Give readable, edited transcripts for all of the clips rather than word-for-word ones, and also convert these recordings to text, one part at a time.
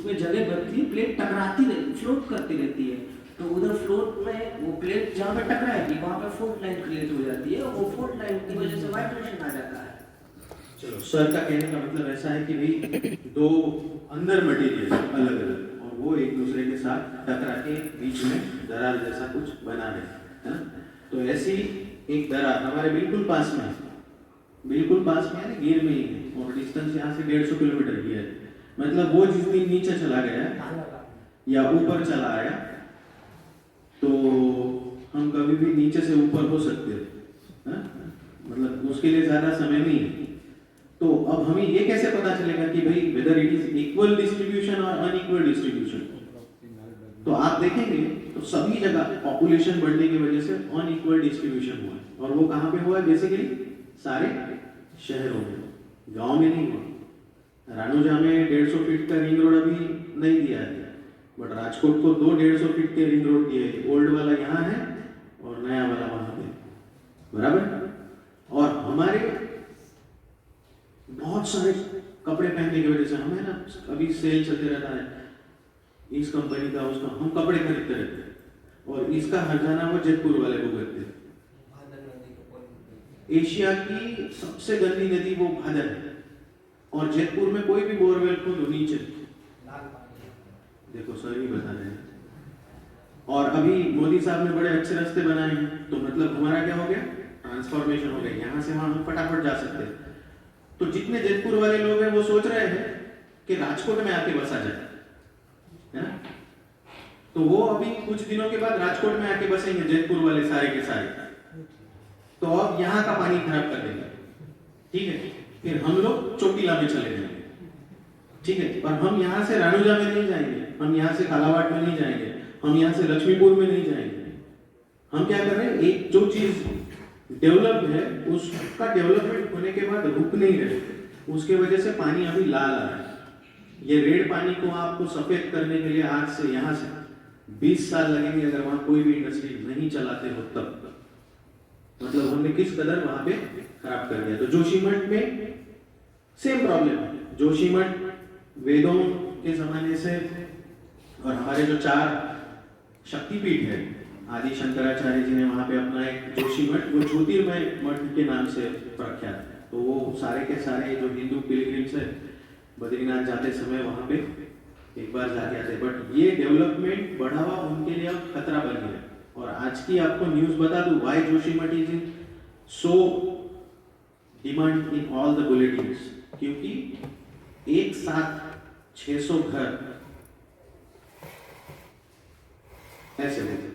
उसमें जगह बनती है, प्लेट टकराती रहती, फ्लोट करती रहती है, तो उधर फ्लोट में वो प्लेट जहाँ पे टकराएगी वहाँ पे फोल्ट लाइन क्रिएट हो जाती है, और वो फोल्ट लाइन की वजह से वाइब्रेशन आ जाता है। चलो, सर का कहने का मतलब ऐसा है कि भाई दो अंदर मटेरियल अलग अलग और वो एक दूसरे के साथ टकरा के बीच में दरार जैसा कुछ बना रहे हैं ना। तो ऐसी एक दरार हमारे बिल्कुल पास में है, बिल्कुल पास में है ना, गिर में ही है, और डिस्टेंस यहाँ से 150 किलोमीटर की है। मतलब वो जिस दिन नीचे चला गया या ऊपर चला आया तो हम कभी भी नीचे से ऊपर हो सकते हैं, मतलब उसके लिए ज्यादा समय नहीं है। तो अब हमें ये कैसे पता चलेगा कि भाई whether it is equal distribution और अनइक्वल डिस्ट्रीब्यूशन? तो आप देखेंगे तो सभी जगह पॉपुलेशन बढ़ने की वजह से अनइक्वल डिस्ट्रीब्यूशन हुआ है, और वो कहाँ पे हुआ है? बेसिकली सारे शहरों में, गांव में नहीं हुआ। रानोजा में 150 फीट का रिंग रोड अभी नहीं दिया है, बट राजकोट को 150 फीट के रिंग रोड दिए, ओल्ड वाला यहाँ है और नया वाला वहां पे, बराबर। और हमारे बहुत सारे कपड़े पहनने की वजह से हमें ना अभी सेल चलते रहता है, इस कंपनी का उसका, हम कपड़े खरीदते रहते हैं, और इसका हरजाना वो जयपुर वाले को करते हैं। एशिया की सबसे गंदी नदी वो भादर है, और जयपुर में कोई भी बोरवेल को तो नीचे देखो, सर ही बता रहे हैं। और अभी मोदी साहब ने बड़े अच्छे रास्ते बनाए हैं, तो मतलब हमारा क्या हो गया? ट्रांसफॉर्मेशन हो गया, यहाँ से वहां हम फटाफट जा सकते हैं। तो जितने जयपुर वाले लोग हैं वो सोच रहे हैं कि राजकोट में आके बसा जाए, है ना? तो वो अभी कुछ दिनों के बाद राजकोट में आके बसेंगे जयपुर वाले सारे के सारे, तो अब यहाँ का पानी खराब कर देंगे, ठीक है? फिर हम लोग चोटीला में चले जाएंगे, ठीक है? और हम यहाँ से रानूजा में नहीं जाएंगे, हम यहाँ से कालावाट में नहीं जाएंगे, हम यहाँ से लक्ष्मीपुर में नहीं जाएंगे। हम क्या कर रहे हैं? एक जो चीज डेवलप है उसका डेवलपमेंट होने के बाद रुक नहीं रहे, उसके वजह से पानी अभी लाल आ रहा है। ये रेड पानी को आपको सफेद करने के लिए आज से यहाँ से 20 साल लगेंगे, अगर वहां कोई भी इंडस्ट्री नहीं चलाते हो तब। मतलब हमने किस कदर वहां पे खराब कर दिया। तो जोशीमठ में सेम प्रॉब्लम है। जोशीमठ वेदों के जमाने से, और हमारे जो 4 शक्तिपीठ है, आदि शंकराचार्य जी ने वहां पे अपना एक जोशीमठ, वो ज्योतिर्मय मठ के नाम से प्रख्यात है। तो वो सारे के सारे जो हिंदू पिलग्रिम्स है बद्रीनाथ जाते समय वहां पे एक बार जाके आते, बट ये डेवलपमेंट बढ़ावा उनके लिए अब खतरा बन गया। और आज की आपको न्यूज बता दूं, why Joshimath is in so demand in all the bulletins, क्योंकि एक साथ 600 घर ऐसे होते,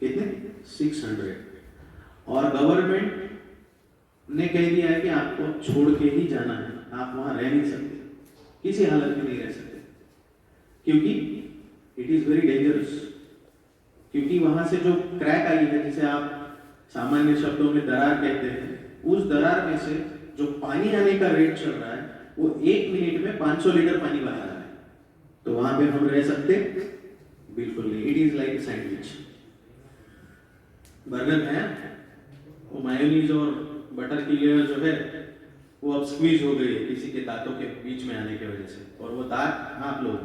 कितने? 600। और गवर्नमेंट ने कह दिया है कि आपको छोड़ के ही जाना है, आप वहां रह नहीं सकते, किसी हालत में नहीं रह सकते, क्योंकि इट इज वेरी डेंजरस। क्योंकि वहां से जो क्रैक आई है, जिसे आप सामान्य शब्दों में दरार कहते हैं, उस दरार में से जो पानी आने का रेट चल रहा है वो 1 मिनट में 500 लीटर पानी बहा रहा है। तो वहां पे हम रह सकते? बिल्कुल नहीं। It is like sandwich. Burger है, वो मायोनीज और बटर की लेयर जो है वो अब स्क्वीज हो गई है किसी के दांतों के बीच में आने की वजह से, और वो दांत आप लोग,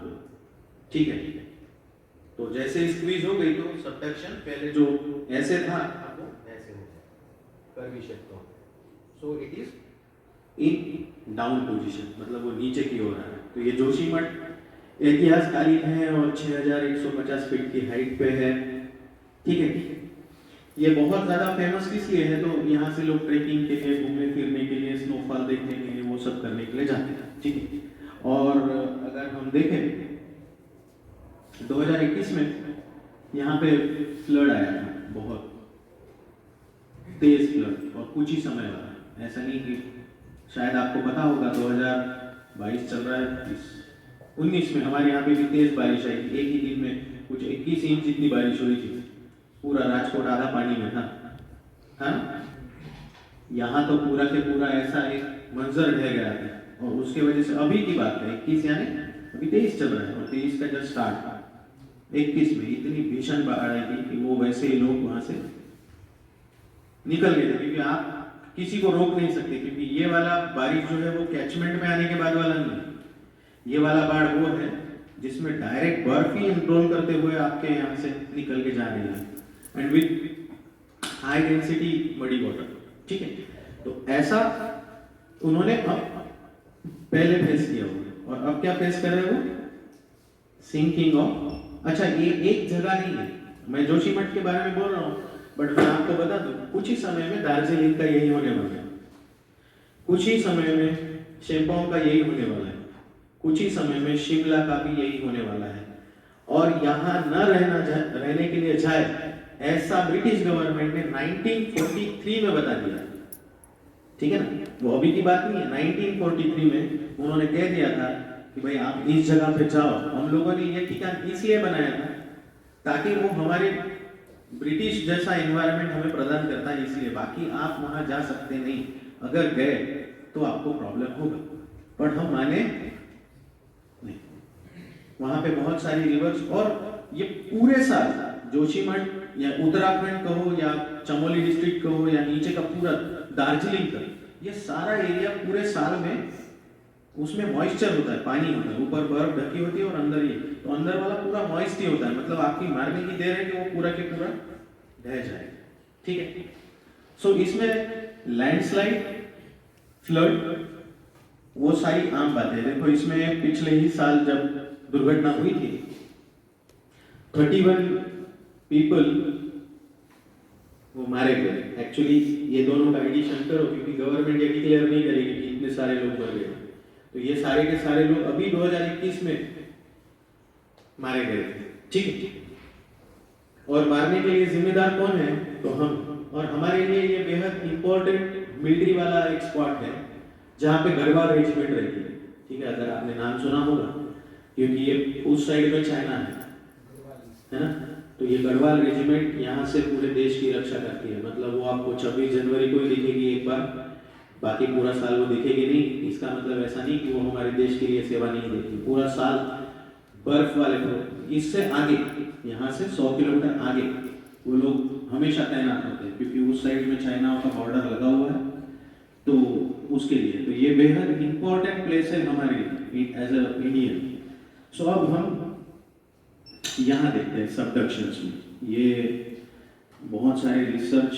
ठीक है? तो जैसे स्क्वीज हो गई तो सबडक्शन पहले जो ऐसे था अब वो ऐसे हो गया, कर भी सकते हो। सो it is in down position, मतलब वो नीचे की ओर आ रहा है। तो ये जोशीमठ ऐतिहासिक है और 6150 फीट की हाइट पे है, ठीक है? ये बहुत ज्यादा फेमस इसलिए है, तो यहाँ से लोग ट्रेकिंग के लिए, घूमने फिरने के लिए, स्नोफॉल देखने के लिए, वो सब करने के लिए जाते हैं, ठीक है? और अगर हम देखें 2021 में यहाँ पे फ्लड आया था, बहुत तेज फ्लड, और कुछ ही समय वाला, ऐसा नहीं कि, शायद आपको पता होगा 2022 चल रहा है, 19 में हमारे यहाँ पे भी तेज बारिश आई थी। एक ही दिन में कुछ 21 इंच जितनी बारिश हुई थी, पूरा राजकोट आधा पानी में था, हाँ? यहाँ तो पूरा के पूरा ऐसा एक मंजर ढह गया था, और उसके वजह से अभी की बात है 21, यानी अभी 23 चल रहा है, और 23 का जस्ट स्टार्ट, 21 में इतनी भीषण बाढ़ आई थी कि वो वैसे ही लोग वहां से निकल गए थे, क्योंकि आप किसी को रोक नहीं सकते, क्योंकि ये वाला बारिश जो है वो कैचमेंट में आने के बाद वाला नहीं, ये वाला बाढ़ वो है जिसमें डायरेक्ट बर्फ ही इंट्रोल करते हुए आपके यहाँ से निकल के जा रही है and with high density muddy water, ठीक है। तो ऐसा उन्होंने अब पहले फेस किया हुआ और अब क्या फेस कर रहे हो, सिंकिंग ऑफ। अच्छा ये एक जगह नहीं है, मैं जोशीमठ के बारे में बोल रहा हूँ, बट मैं आपको बता दूं कुछ ही समय में दार्जिलिंग का यही होने वाला है, कुछ ही समय में शेम्पांग का यही होने वाला है, कुछ ही समय में शिमला का भी यही होने वाला है। और यहाँ न रहने के लिए जाए ऐसा ब्रिटिश गवर्नमेंट ने 1943 में बता दिया, ठीक है ना, वो अभी की बात नहीं है। 1943 में उन्होंने कह दिया था कि भाई आप इस जगह पे जाओ। हम लोगों ने ये ठिकाना इसलिए बनाया था ताकि वो हमारे ब्रिटिश जैसा एनवायरनमेंट हमें प्रदान करता है, इसलिए। बाकी आप वहां जा सकते नहीं, अगर गए तो आपको प्रॉब्लम होगा, पर हम माने नहीं। वहां पे बहुत सारी रिवर्स, और ये पूरे साल जोशीमठ या उत्तराखंड कहो या चमोली डिस्ट्रिक्ट कहो या नीचे का पूरा दार्जिलिंग का, ये सारा एरिया पूरे साल में उसमें मॉइस्चर होता है, पानी होता है, ऊपर बर्फ ढकी होती है और अंदर ये, तो अंदर वाला पूरा मॉइस्ट ही होता है, मतलब आपकी मारने की देर है कि वो पूरा के पूरा ढह जाए, ठीक है। सो इसमें लैंडस्लाइड, फ्लड, वो सारी आम बातें। देखो इसमें पिछले ही साल जब दुर्घटना हुई थी 31 पीपल वो मारे गए। एक्चुअली ये दोनों का एडिशन करो क्योंकि गवर्नमेंट ये डिक्लेयर नहीं करेगी कि इतने सारे लोग मर गए, तो ये सारे के सारे लोग अभी 2021 में मारे गए थे, ठीक है। और मारने के लिए जिम्मेदार कौन है, तो हम, और हमारे लिए ये बेहद इंपॉर्टेंट मिलिट्री वाला एक स्पॉट है जहाँ पे गढ़वाल रेजिमेंट रहती है, ठीक है, अगर आपने नाम सुना होगा, क्योंकि ये उस साइड में चाइना है ना, तो ये गढ़वाल रेजिमेंट यहाँ से पूरे देश की रक्षा करती है। मतलब वो आपको 26 जनवरी को ही दिखेगी एक बार, बाकी पूरा साल वो दिखेगी नहीं। इसका मतलब ऐसा नहीं कि वो हमारे देश के लिए सेवा नहीं देती, पूरा साल बर्फ वाले को, इससे आगे यहाँ से 100 किलोमीटर आगे वो लोग हमेशा तैनात होते हैं, क्योंकि उस साइड में चाइना का बॉर्डर लगा हुआ है, तो उसके लिए तो ये बेहद इंपॉर्टेंट प्लेस है हमारे एज अ इंडियन। सो अब हम यहाँ देखते हैं सबडक्शंस में, ये बहुत सारे रिसर्च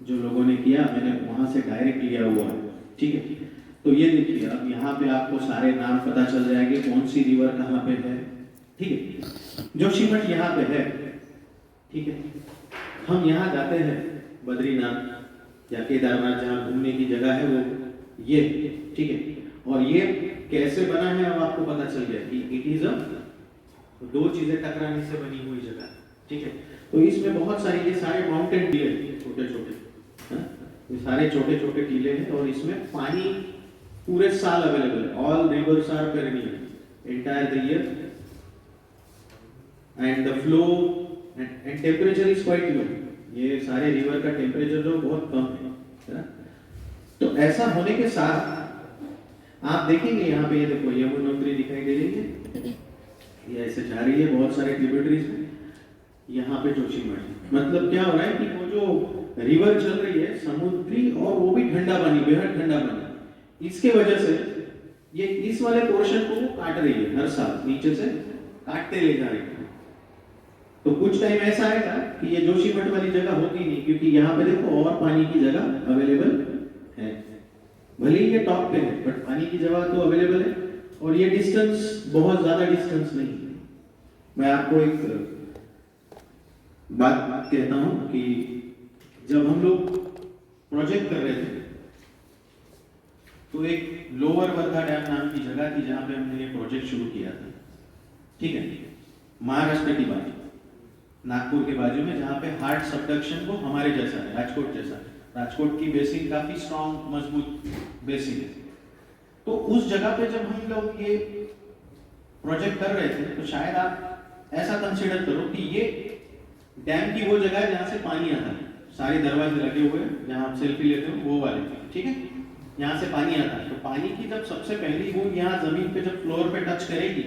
जो लोगों ने किया, मैंने वहाँ से डायरेक्ट लिया हुआ है, ठीक है। तो ये देखिए, अब यहाँ पे आपको सारे नाम पता चल जाएंगे, कौन सी रिवर कहाँ पे है, ठीक है। जोशीमठ यहाँ पे है, ठीक है। हम यहाँ जाते हैं बद्रीनाथ या केदारनाथ, जहाँ घूमने की जगह है वो ये, ठीक है। और ये कैसे बना है अब आपको पता चल गया कि इट इज अ दो चीजें टकराने से बनी हुई जगह, ठीक है। तो इसमें बहुत सारे ये सारे माउंटेन टीले छोटे छोटे, ये सारे छोटे छोटे टीले हैं, और इसमें पानी पूरे साल अवेलेबल है। All rivers are perennial entire the year, and the flow and temperature is quite low. ये सारे रिवर का टेम्परेचर जो बहुत कम है ना। तो ऐसा होने के साथ आप देखेंगे यहाँ पे, ये देखो यमुनोत्री दिखाई दे रही है, ये ऐसे जा रही है बहुत सारे ट्रिब्यूटरीज में, यहाँ पे जोशीमठ। मतलब क्या हो रहा है कि वो जो रिवर चल रही है समुद्री, और वो भी ठंडा पानी, बेहद ठंडा पानी, इसके वजह से ये इस वाले पोर्शन को वो काट रही है, हर साल नीचे से काटते ले जा रही है। तो कुछ टाइम ऐसा आएगा कि ये जोशीमठ वाली जगह होती नहीं, क्योंकि यहाँ पे देखो और पानी की जगह अवेलेबल है, भले ही ये टॉप पे है बट पानी की जगह तो अवेलेबल है, और ये डिस्टेंस बहुत ज्यादा डिस्टेंस नहीं है। मैं आपको एक बात कहता हूं कि जब हम लोग प्रोजेक्ट कर रहे थे तो एक लोअर वर्धा डैम नाम की जगह थी जहां पे हमने ये प्रोजेक्ट शुरू किया था, ठीक है। महाराष्ट्र की बाजू, नागपुर के बाजू में, जहां पे हार्ड सबडक्शन को हमारे जैसा है, राजकोट जैसा है। राजकोट की बेसिन काफी स्ट्रॉन्ग मजबूत बेसिन है। तो उस जगह पे जब हम लोग ये प्रोजेक्ट कर रहे थे तो शायद आप ऐसा कंसीडर करो कि ये डैम की वो जगह है जहां से पानी आता है, सारे दरवाजे लगे हुए हैं जहां आप सेल्फी लेते हो वो वाले, ठीक है, यहाँ से पानी आता है। तो पानी की जब सबसे पहली बूंद यहाँ जमीन पे जब फ्लोर पे टच करेगी,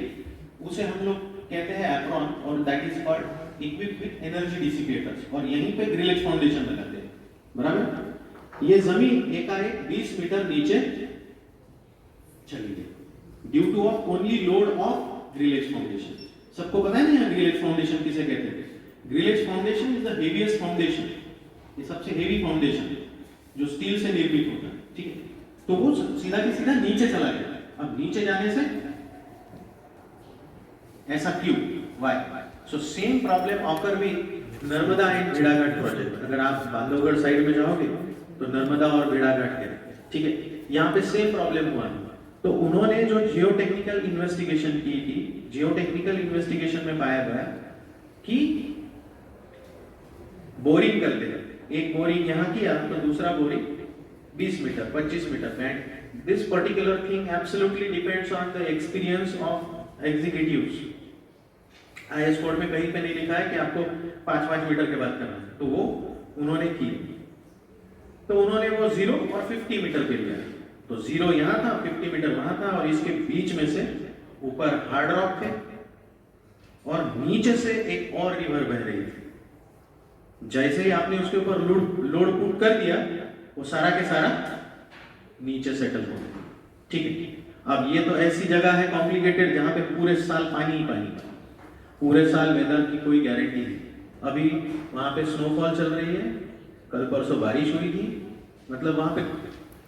उसे हम लोग कहते हैं एप्रॉन, और that is called equipped with energy dissipators, और यहीं पे ग्रिलेज फाउंडेशन लगाते हैं, बराबर। ये जमीन एकाएक 20 मीटर नीचे चली गई due two of only load of grillage foundation. सबको पता है ना यहाँ ग्रिलेज फाउंडेशन किसे कहते हैं? Grillage foundation is the heaviest foundation, ये सबसे हेवी फाउंडेशन जो स्टील से निर्मित होता है, ठीक है। तो वो सीधा की सीधा नीचे चला गया। अब नीचे जाने से ऐसा क्यों? Why? So same problem occur भी नर्मदा एंड भेड़ाघाट प्रोजेक्ट। अगर आप बांधवगढ़ साइड में जाओगे तो नर्मदा और भेड़ाघाट के, ठीक है, यहाँ पे सेम प्रॉब्लम हुआ है। तो उन्होंने जो जियोटेक्निकल इन्वेस्टिगेशन की थी, जियोटेक्निकल इन्वेस्टिगेशन में पाया गया कि बोरिंग करते हैं, एक बोरिंग यहाँ किया तो दूसरा boring 20 metre 25 metre and this particular thing absolutely depends on the experience of executives. IAS code में कहीं पे नहीं लिखा है कि आपको 5-5 मीटर के बाद करना है, तो वो उन्होंने की। तो उन्होंने वो 0 और 50 मीटर पे लिया, तो 0 यहाँ था, 50 मीटर वहां था, और इसके बीच में से ऊपर हार्ड रॉक थे और नीचे से एक और रिवर बह रही थी। जैसे ही आपने उसके ऊपर लोड पुट कर दिया, वो सारा के सारा नीचे सेटल हो गया, ठीक है। अब ये तो ऐसी जगह है कॉम्प्लिकेटेड जहां पे पूरे साल पानी ही पानी, पूरे साल वेदर की कोई गारंटी नहीं। अभी वहां पे स्नोफॉल चल रही है, कल परसों बारिश हुई थी, मतलब वहां पे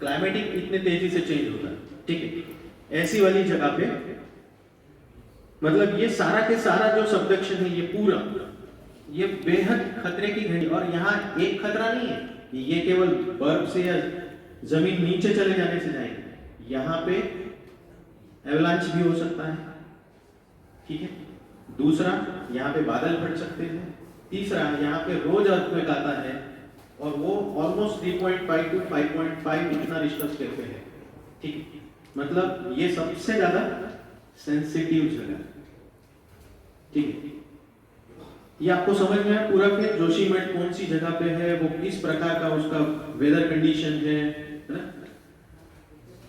क्लाइमेटिक इतने तेजी से चेंज होता है, ठीक है। ऐसी वाली जगह पे मतलब ये सारा के सारा जो सबडक्शन है, ये पूरा ये बेहद खतरे की घड़ी। और यहाँ एक खतरा नहीं है कि ये केवल बर्फ से या जमीन नीचे चले जाने से जाएंगे, यहाँ पे एवलांच भी हो सकता है, ठीक है। दूसरा, यहाँ पे बादल फट सकते हैं। तीसरा, यहाँ पे रोज अर्थक्वेक आता है और वो ऑलमोस्ट 3.5 to 5.5 इतना रिश्टर स्केल पे है, ठीक। मतलब ये सबसे ज्यादा सेंसिटिव जगह, ठीक है। ये आपको समझ में आया पूरा फिर जोशीमठ कौन सी जगह पे है, वो किस प्रकार का उसका वेदर कंडीशन है ना।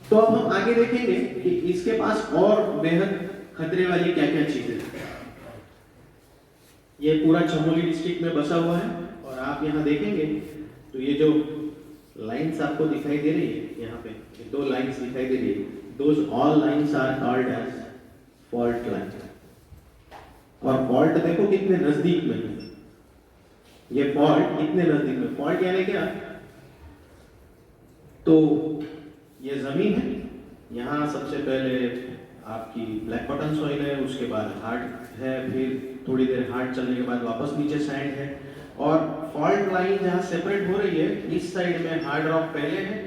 तो अब हम आगे देखेंगे कि इसके पास और बेहद खतरे वाली क्या क्या चीजें हैं। ये पूरा चमोली डिस्ट्रिक्ट में बसा हुआ है और आप यहाँ देखेंगे तो ये जो लाइंस आपको दिखाई दे रही है, यहाँ पे ये 2 लाइंस दिखाई दे रही है, those all lines are called as fault line. और फॉल्ट देखो कितने नजदीक में है, ये फॉल्ट कितने नजदीक में। फॉल्ट यानी क्या? तो ये जमीन है, यहाँ सबसे पहले आपकी ब्लैक बॉटम सॉइल है, उसके बाद हार्ड है, फिर थोड़ी देर हार्ड चलने के बाद वापस नीचे सैंड है। और फॉल्ट लाइन जहाँ सेपरेट हो रही है, इस साइड में हार्ड रॉक पहले है,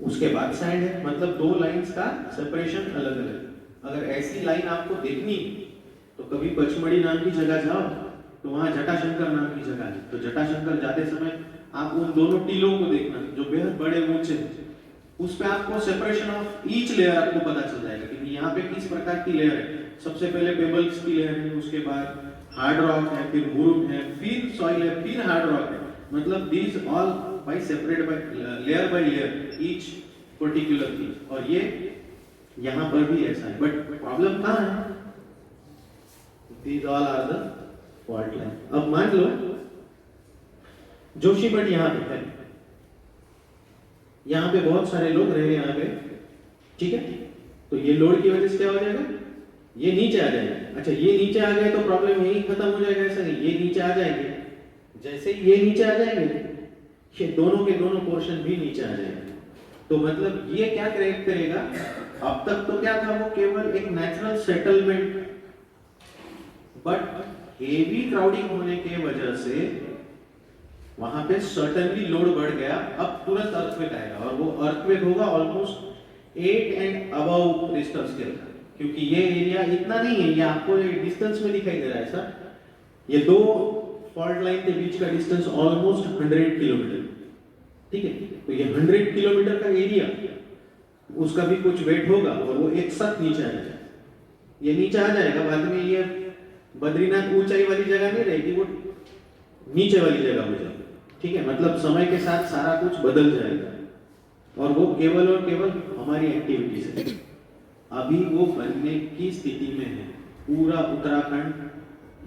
उसके बाद सैंड है, मतलब 2 लाइंस का सेपरेशन अलग अलग। अगर ऐसी लाइन आपको देखनी तो कभी पचमढ़ी नाम की जगह जाओ, तो वहाँ जटाशंकर नाम की जगह है, तो जटाशंकर जाते समय आप उन दोनों टीलों को देखना जो बेहद बड़े ऊंचे हैं, उस पे आपको सेपरेशन ऑफ ईच लेयर आपको पता चल जाएगा कि यहाँ पे किस प्रकार की लेयर है। सबसे पहले पेबल्स की लेयर है, उसके बाद हार्ड रॉक है, फिर मुरुम है, फिर सॉइल है, फिर हार्ड रॉक है। मतलब these all by separate by layer each particular thing. और ये यहाँ पर भी ऐसा है, बट प्रॉब्लम कहाँ है? These all are the fault line. अब मान लो जोशीमठ यहाँ पे है, यहाँ पे बहुत सारे लोग रह रहे हैं यहाँ पे, ठीक है। तो ये लोड की वजह से क्या हो जाएगा? ये नीचे आ जाएगा। अच्छा, ये नीचे आ गए तो प्रॉब्लम यही खत्म हो जाएगा? ऐसा नहीं, ये नीचे आ जाएंगे। जैसे ही ये नीचे आ जाएंगे, ये दोनों के दोनों पोर्शन भी नीचे आ जाएंगे। तो मतलब ये क्या करेगा? अब तक तो क्या था, वो केवल एक natural settlement, but heavy crowding होने के वजह से वहां पे सर्टेनली लोड बढ़ गया। अब तुरंत अर्थक्वेक आएगा और वो अर्थक्वेक होगा almost 8 and above Richter scale, क्योंकि ये एरिया इतना नहीं है, ये आपको डिस्टेंस में दिखाई दे रहा है सर। ये 2 फॉल्ट लाइन के बीच का डिस्टेंस ऑलमोस्ट 100 किलोमीटर, ठीक है। तो ये 100 किलोमीटर का एरिया, उसका भी कुछ वेट होगा और वो एक साथ नीचे आ जाएगा। ये नीचे आ जाएगा, बाद में ये बद्रीनाथ ऊंचाई वाली जगह नहीं रहेगी, वो नीचे वाली जगह हो जाएगी, ठीक है। मतलब समय के साथ सारा कुछ बदल जाएगा और वो केवल और केवल हमारी एक्टिविटी से। अभी वो बनने की स्थिति में है, पूरा उत्तराखंड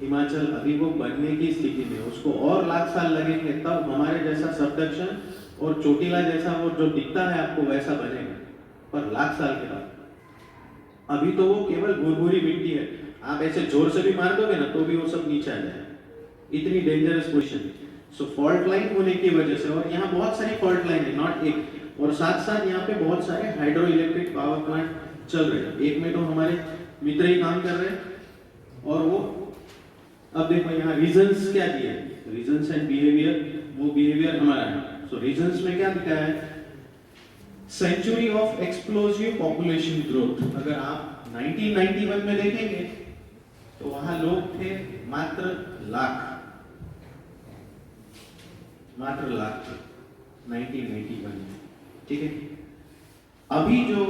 हिमाचल अभी वो बनने की स्थिति में, उसको और लाख साल लगेंगे तब हमारे जैसा सबडक्शन और चोटीला जैसा वो जो दिखता है आपको वैसा बनेगा, पर लाख साल के बाद। अभी तो वो केवल भूरभूरी मिट्टी है, आप ऐसे जोर से भी मार दोगे ना तो भी वो सब नीचे आ जाएगा, इतनी डेंजरस पोजीशन। सो फॉल्ट लाइन होने की वजह से, और यहाँ बहुत सारी फॉल्ट लाइन है, नॉट एक, और साथ साथ यहाँ पे बहुत सारे हाइड्रो इलेक्ट्रिक पावर प्लांट चल रहे हैं। एक में तो हमारे मित्र ही काम कर रहे हैं, और वो अब देखो यहाँ रीजंस क्या दिए, रीजंस एंड बिहेवियर, वो बिहेवियर हमारा है। सो रीजंस में क्या लिखा है, century of explosive population growth. अगर आप 1991 में देखेंगे तो वहां लोग थे मात्र लाख थे 1991 में, ठीक है। अभी जो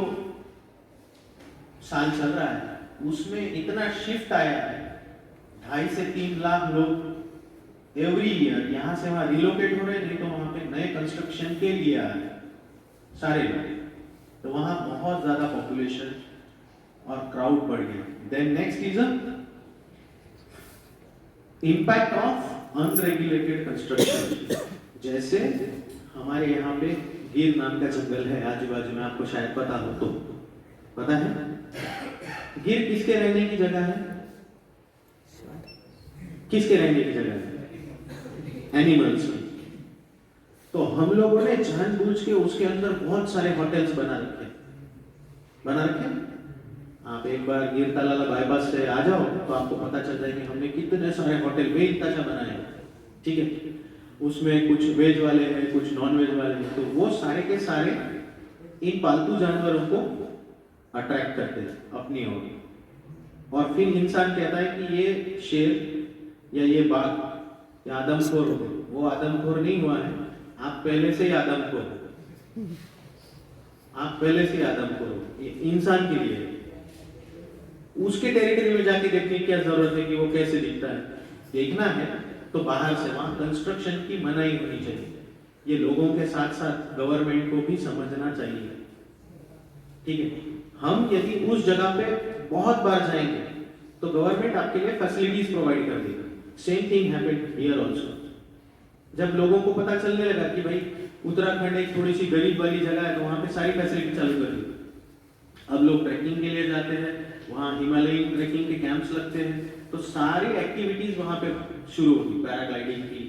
साल चल रहा है उसमें इतना शिफ्ट आया है, 2.5 से 3 लाख लोग एवरी ईयर यहाँ से वहां रिलोकेट हो रहे हैं, नहीं तो वहां पे नए कंस्ट्रक्शन के लिए आ रहे हैं सारे लोग, तो वहां बहुत ज्यादा पॉपुलेशन और क्राउड बढ़ गया। Then next is impact of unregulated construction. जैसे हमारे यहाँ पे गिर नाम का जंगल है आजू बाजू में, आपको शायद पता हो, तो पता है गिर किसके रहने की जगह है, किसके रहने की जगह है, एनिमल्स की। तो हम लोगों ने जानबूझ के उसके अंदर बहुत सारे होटल्स बना रखे। आप एक बार गिर तालाला बाईपास से आ जाओ तो आपको पता चल जाए कि हमने कितने सारे होटल बेइंतजा बनाए हैं, ठीक है। उसमें कुछ वेज वाले हैं, कुछ नॉन वेज वाले हैं, तो वो सारे के सारे इन पालतू जानवरों को अट्रैक्ट करते हैं अपनी ओर। और फिर इंसान कहता है कि ये शेर या ये बाघ या आदमखोर हो, वो आदमखोर नहीं हुआ है, आप पहले से ही आदमखोर हो, आप पहले से ही आदमखोर हो। ये इंसान के लिए उसके टेरिटरी में जाके देखने की क्या जरूरत है कि वो कैसे दिखता है, देखना है तो बाहर से। वहां कंस्ट्रक्शन की मनाही होनी चाहिए, ये लोगों के साथ साथ गवर्नमेंट को भी समझना चाहिए, ठीक है। हम यदि उस जगह पे बहुत बार जाएंगे तो गवर्नमेंट आपके लिए फैसिलिटीज प्रोवाइड कर देगी। Same thing happened here also. जब लोगों को पता चलने लगा कि भाई उत्तराखंड एक थोड़ी सी गरीब वाली जगह है, तो वहां पे सारी फैसिलिटी चालू कर दी। अब लोग ट्रैकिंग के लिए जाते हैं, वहां हिमालयन ट्रैकिंग के कैंप्स लगते हैं, तो सारी एक्टिविटीज वहां पे शुरू होगी, पैराग्लाइडिंग की,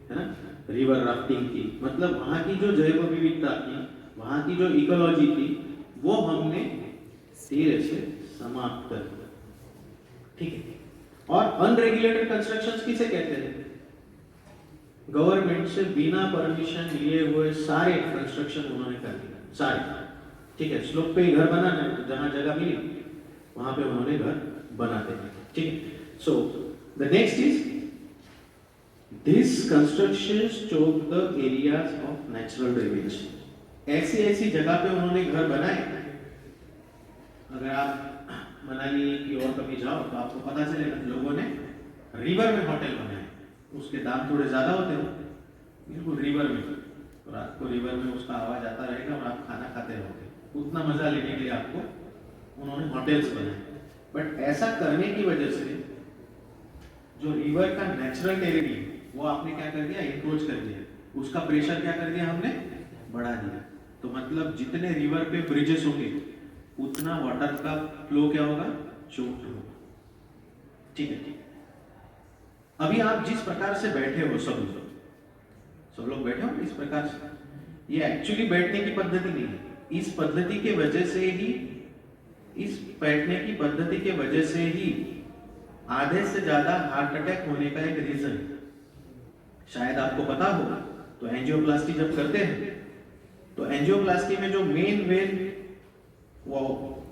है ना, रिवर राफ्टिंग की। मतलब वहां की जो जैव विविधता थी, वहां की जो इकोलॉजी थी, वो हमने धीरे से समाप्त कर दिया, ठीक है। और अनरेगुलेटेड कंस्ट्रक्शंस किसे कहते हैं, गवर्नमेंट से बिना परमिशन लिए हुए सारे कंस्ट्रक्शन उन्होंने कर दिया, सारे, ठीक है। स्लोप पे ही घर बनाना है, तो जहां जगह मिली वहां पे उन्होंने घर बनाते हैं, ठीक है। So the next is this constructions choke the areas of natural drainage. ऐसी जगह पे उन्होंने घर बनाए। अगर आप मनाली की ओर कभी जाओ तो आपको पता चलेगा लोगों ने रिवर में होटल बनाए, उसके दाम थोड़े ज्यादा होते हैं, बिल्कुल रिवर में, तो रात को रिवर में उसका आवाज आता रहेगा और आप खाना खाते रहोगे, उतना मजा लेने के लिए आपको उन्होंने होटल्स बनाए। बट ऐसा करने की वजह से जो रिवर का नेचुरल टेरिटरी वो आपने क्या कर दिया, इंक्रोच कर दिया, उसका प्रेशर क्या कर दिया हमने, बढ़ा दिया। तो मतलब जितने रिवर पे ब्रिजेस होंगे उतना वाटर का फ्लो क्या होगा, चोक होगा, ठीक है। अभी आप जिस प्रकार से बैठे हो, सब लोग बैठे हो इस प्रकार से, ये एक्चुअली बैठने की पद्धति नहीं है। इस पद्धति के वजह से ही, इस बैठने की पद्धति के वजह से ही आधे से ज्यादा हार्ट अटैक होने का एक रीजन है। शायद आपको पता हो, तो एंजियोप्लास्टी जब करते हैं तो एंजियोप्लास्टी में जो मेन वो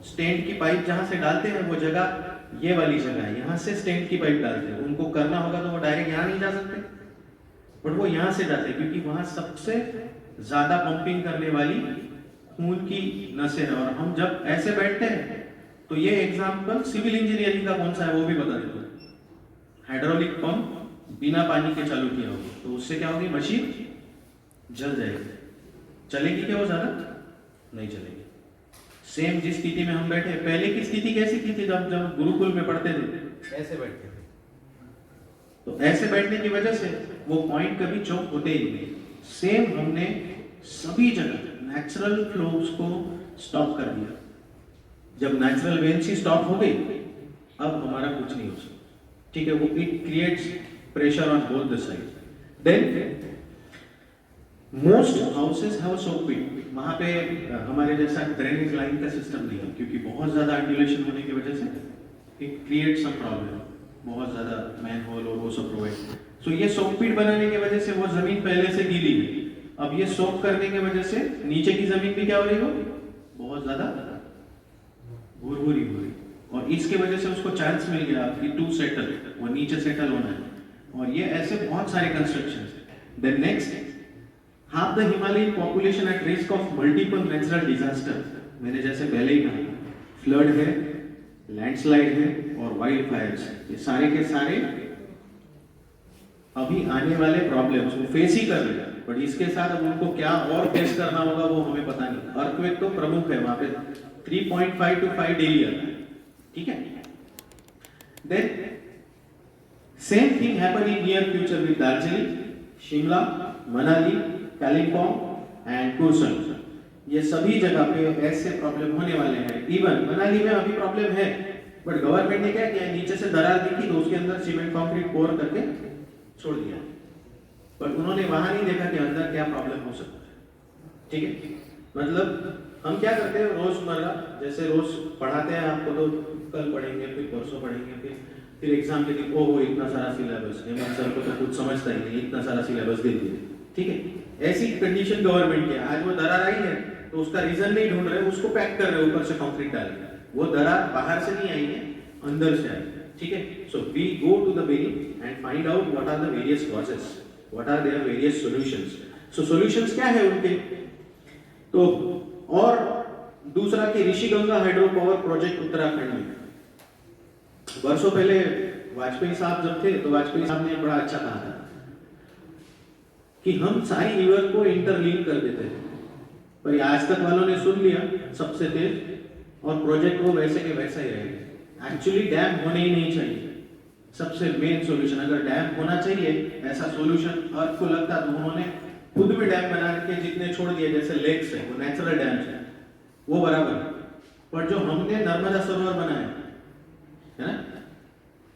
स्टेंट की पाइप जहां से डालते हैं, वो जगह ये वाली जगह है, यहां से स्टेंट की पाइप डालते हैं। उनको करना होगा तो वो डायरेक्ट यहां नहीं जा सकते, बट वो यहां से जाते हैं क्योंकि वहां सबसे ज्यादा पंपिंग करने वाली खून की नसें हैं। और हम जब ऐसे बैठते हैं तो ये एग्जांपल सिविल इंजीनियरिंग का कौन सा है वो भी बता देता हूं। हाइड्रोलिक पंप बिना पानी के चालू किया होगा तो उससे क्या होगी, मशीन जल जाएगी। चलेगी क्या वो ज्यादा? नहीं चलेगी। सेम जिस स्थिति में हम बैठे, पहले की स्थिति कैसी थी जब गुरुकुल में पढ़ते थे, ऐसे बैठते थे। तो ऐसे बैठने की वजह से वो पॉइंट कभी चौक होते ही नहीं। सेम हमने सभी जगह नेचुरल फ्लोस को स्टॉप कर दिया। जब नेचुरल वेन्स ही स्टॉप हो गई, अब हमारा कुछ नहीं हो सकता, ठीक है। वो it creates pressure on both the side. Then most houses have soak pit. वहां पे हमारे जैसा ड्रेनेज लाइन का सिस्टम नहीं है, क्योंकि बहुत ज्यादा अंडुलेशन होने की वजह से इट क्रिएट्स सम प्रॉब्लम, बहुत ज्यादा मैन होल और वो सब प्रोवाइड। सो ये सोक पिट बनाने की वजह से वो जमीन पहले से गीली है, अब ये सोक करने की वजह से नीचे की जमीन भी क्या हो रही हो, बहुत ज्यादा भूरभूरी हो रही, और इसके वजह से उसको चांस मिल गया कि टू सेटल, वो नीचे सेटल होना है। और ये ऐसे बहुत सारे कंस्ट्रक्शंस हैं। Then next, half the Himalayan population at risk of multiple natural disaster. मैंने जैसे पहले ही कहा, फ्लड है, लैंडस्लाइड है और वाइल्ड फायर्स, ये सारे के सारे अभी आने वाले प्रॉब्लम्स वो फेस ही कर रहे हैं, बट इसके साथ अब उनको क्या और फेस करना होगा वो हमें पता नहीं। अर्थक्वेक तो प्रमुख है, वहां पे 3.5 to 5 डेली आता है, ठीक है। Then same thing happen in near future with Darjeeling, Shimla, Manali, Kalimpong and Kurseong. ये सभी जगह पे ऐसे प्रॉब्लम होने वाले हैं। इवन मनाली में अभी प्रॉब्लम है, बट गवर्नमेंट ने क्या किया, नीचे से दरार दिखी तो उसके अंदर सीमेंट कंक्रीट पोर करके छोड़ दिया, पर उन्होंने वहां नहीं देखा कि अंदर क्या प्रॉब्लम हो सकता है, ठीक है। मतलब हम क्या करते हैं रोजमर्रा, जैसे रोज पढ़ाते हैं आपको, तो कल पढ़ेंगे, फिर परसों पढ़ेंगे, फिर एग्जाम के दिन ओहो इतना सारा सिलेबस, हेमंत सर को तो कुछ समझता ही नहीं, इतना सारा सिलेबस दे दिया, ठीक है। ऐसी कंडीशन गवर्नमेंट की, आज वो दरार आई है तो उसका रीजन नहीं ढूंढ रहे, उसको पैक कर रहे ऊपर से कंक्रीट डाल के। वो दरार बाहर से नहीं आई है, अंदर से आई है, ठीक है। So we go to the bearing and find out what are the various causes, what are their various solutions. सो सॉल्यूशंस क्या है उनके, तो और दूसरा कि Rishiganga hydro power project Uttarakhand में, वर्षों पहले वाजपेयी साहब जब थे तो वाजपेयी साहब ने बड़ा अच्छा कहा था कि हम सारी रिवर को इंटरलिंक कर देते हैं, पर आज तक वालों ने सुन लिया सबसे तेज, और प्रोजेक्ट वो वैसे के वैसा ही रहेगा। एक्चुअली डैम होने ही नहीं चाहिए, सबसे मेन सॉल्यूशन। अगर डैम होना चाहिए ऐसा सॉल्यूशन अर्थ को लगता तो उन्होंने खुद में डैम बना के जितने छोड़ दिए, जैसे लेक्स है वो नेचुरल डैम्स है वो बराबर, पर जो हमने नर्मदा सरोवर बनाया है ना,